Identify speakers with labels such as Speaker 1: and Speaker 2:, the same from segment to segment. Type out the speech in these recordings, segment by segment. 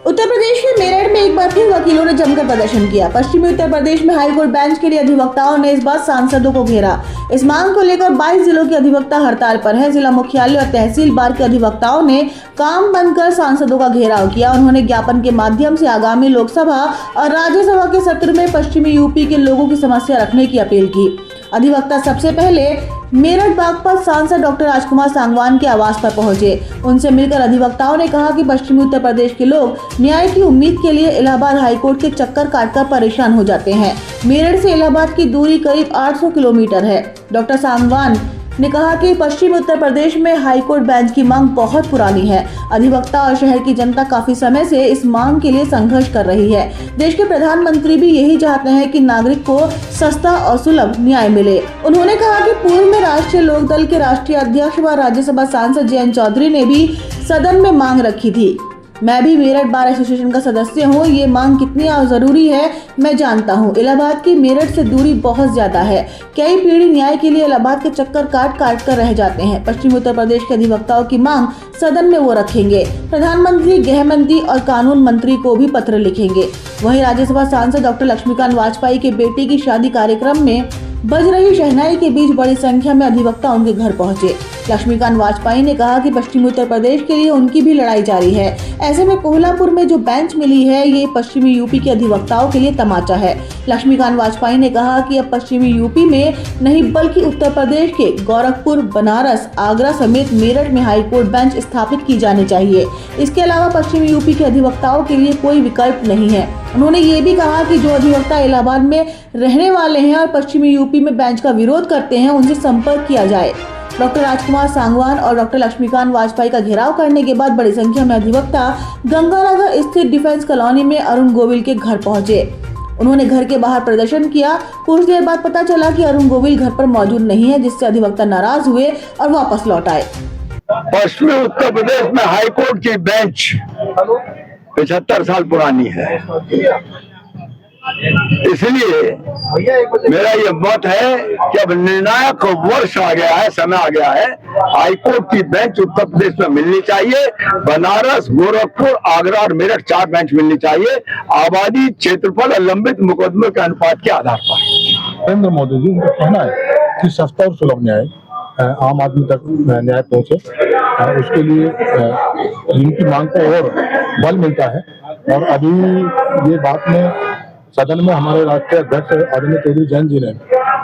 Speaker 1: उत्तर प्रदेश के मेरठ में एक बार फिर वकीलों ने जमकर प्रदर्शन किया। पश्चिमी उत्तर प्रदेश में हाईकोर्ट बेंच के लिए अधिवक्ताओं ने इस बार सांसदों को घेरा। इस मांग को लेकर 22 जिलों के अधिवक्ता हड़ताल पर हैं। जिला मुख्यालय और तहसील बार के अधिवक्ताओं ने काम बंद कर सांसदों का घेराव किया। उन्होंने ज्ञापन के माध्यम से आगामी लोकसभा और राज्यसभा के सत्र में पश्चिमी यूपी के लोगों की समस्या रखने की अपील की। अधिवक्ता सबसे पहले मेरठ बागपत सांसद डॉक्टर राजकुमार सांगवान के आवास पर पहुंचे। उनसे मिलकर अधिवक्ताओं ने कहा कि पश्चिमी उत्तर प्रदेश के लोग न्याय की उम्मीद के लिए इलाहाबाद हाईकोर्ट के चक्कर काटकर परेशान हो जाते हैं। मेरठ से इलाहाबाद की दूरी करीब 800 किलोमीटर है। डॉक्टर सांगवान ने कहा कि पश्चिमी उत्तर प्रदेश में हाईकोर्ट बेंच की मांग बहुत पुरानी है। अधिवक्ता और शहर की जनता काफी समय से इस मांग के लिए संघर्ष कर रही है। देश के प्रधानमंत्री भी यही चाहते हैं कि नागरिक को सस्ता और सुलभ न्याय मिले। उन्होंने कहा कि पूर्व में राष्ट्रीय लोकदल के राष्ट्रीय अध्यक्ष व राज्यसभा सांसद जयंत चौधरी ने भी सदन में मांग रखी थी। मैं भी मेरठ बार एसोसिएशन का सदस्य हूँ। ये मांग कितनी जरूरी है मैं जानता हूँ। इलाहाबाद की मेरठ से दूरी बहुत ज्यादा है। कई पीढ़ी न्याय के लिए इलाहाबाद के चक्कर काट कर रह जाते हैं। पश्चिमी उत्तर प्रदेश के अधिवक्ताओं की मांग सदन में वो रखेंगे। प्रधानमंत्री, गृह मंत्री और कानून मंत्री को भी पत्र लिखेंगे। वहीं राज्यसभा सांसद डॉक्टर लक्ष्मीकांत वाजपेयी के बेटे की शादी कार्यक्रम में बज रही शहनाई के बीच बड़ी संख्या में अधिवक्ता उनके घर पहुंचे। लक्ष्मीकांत वाजपेयी ने कहा कि पश्चिमी उत्तर प्रदेश के लिए उनकी भी लड़ाई जारी है। ऐसे में कोल्हापुर में जो बेंच मिली है ये पश्चिमी यूपी के अधिवक्ताओं के लिए तमाचा है। लक्ष्मीकांत वाजपेयी ने कहा कि अब पश्चिमी यूपी में नहीं बल्कि उत्तर प्रदेश के गोरखपुर, बनारस, आगरा समेत मेरठ में हाईकोर्ट बेंच स्थापित की जानी चाहिए। इसके अलावा पश्चिमी यूपी के अधिवक्ताओं के लिए कोई विकल्प नहीं है। उन्होंने ये भी कहा कि जो अधिवक्ता इलाहाबाद में रहने वाले हैं और पश्चिमी यूपी में बेंच का विरोध करते हैं उनसे संपर्क किया जाए। डॉक्टर राजकुमार सांगवान और डॉक्टर लक्ष्मीकांत वाजपेयी का घेराव करने के बाद बड़ी संख्या में अधिवक्ता गंगानगर स्थित डिफेंस कॉलोनी में अरुण गोविल के घर पहुंचे। उन्होंने घर के बाहर प्रदर्शन किया। कुछ देर बाद पता चला कि अरुण गोविल घर पर मौजूद नहीं है, जिससे अधिवक्ता नाराज हुए और वापस लौट आए।
Speaker 2: पश्चिमी उत्तर प्रदेश में हाईकोर्ट की बेंच 75 साल पुरानी है। इसलिए मेरा ये मत है कि अब निर्णायक वर्ष आ गया है, समय आ गया है। हाईकोर्ट की बेंच उत्तर प्रदेश में मिलनी चाहिए। बनारस, गोरखपुर, आगरा और मेरठ 4 बेंच मिलनी चाहिए। आबादी, क्षेत्रफल और लंबित मुकदमों के अनुपात के आधार पर।
Speaker 3: नरेंद्र मोदी जी उनका कहना है कि सस्ता और सुलभ न्याय आम आदमी तक न्याय पहुंचे, उसके लिए इनकी मांग को और बल मिलता है। और अभी ये बात में सदन में हमारे राष्ट्रीय अध्यक्ष आदरणीय चौधरी जयंत जी ने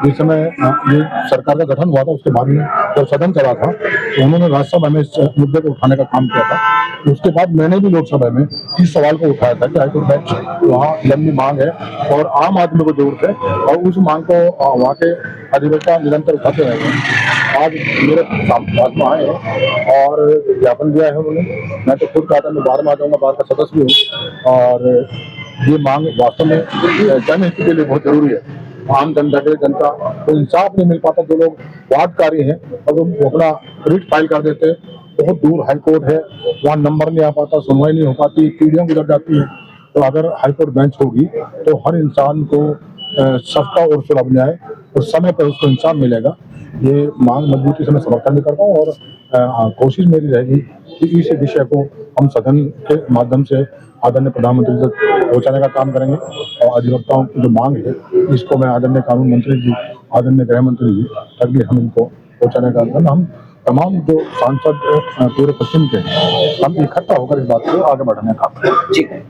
Speaker 3: जिस समय ये सरकार का गठन हुआ था उसके बाद में जब सदन चला था तो उन्होंने राज्यसभा में इस मुद्दे को उठाने का काम किया था। उसके बाद मैंने भी लोकसभा में इस सवाल को उठाया था कि हाईकोर्ट बेंच वहाँ लंबी मांग है और आम आदमी को जरूरत है और उस मांग को वहाँ के अधिवक्ता निरंतर उठाते रहे हैं। आज मेरे पास में आए हैं और ज्ञापन दिया है उन्होंने। मैं तो खुद कहा था मैं बार में आ जाऊँगा, बार का सदस्य भी हूँ और ये मांग वास्तव में जनहित के लिए बहुत जरूरी है। आम जनता के जनता को इंसाफ नहीं मिल पाता। जो लोग वादकारी हैं और वो अपना रिट फाइल कर देते हैं, बहुत दूर हाईकोर्ट है, वहाँ नंबर नहीं आ पाता, सुनवाई नहीं हो पाती, पीढ़ियां गुजर जाती है। तो अगर हाईकोर्ट बेंच होगी तो हर इंसान को सस्ता और सुलभ न्याय और समय पर उसको इंसाफ मिलेगा। ये मांग मजबूती से मैं समर्थन भी करता हूँ और कोशिश मेरी रहेगी कि इस विषय को हम सदन के माध्यम से आदरणीय प्रधानमंत्री तक पहुँचाने का काम करेंगे। और अधिवक्ताओं की जो मांग है इसको मैं आदरणीय कानून मंत्री जी, आदरणीय गृह मंत्री जी तक भी हम इनको पहुँचाने का काम, हम तमाम जो सांसद पूरे पश्चिम के हम इकट्ठा होकर इस बात को आगे बढ़ाने का काम करेंगे।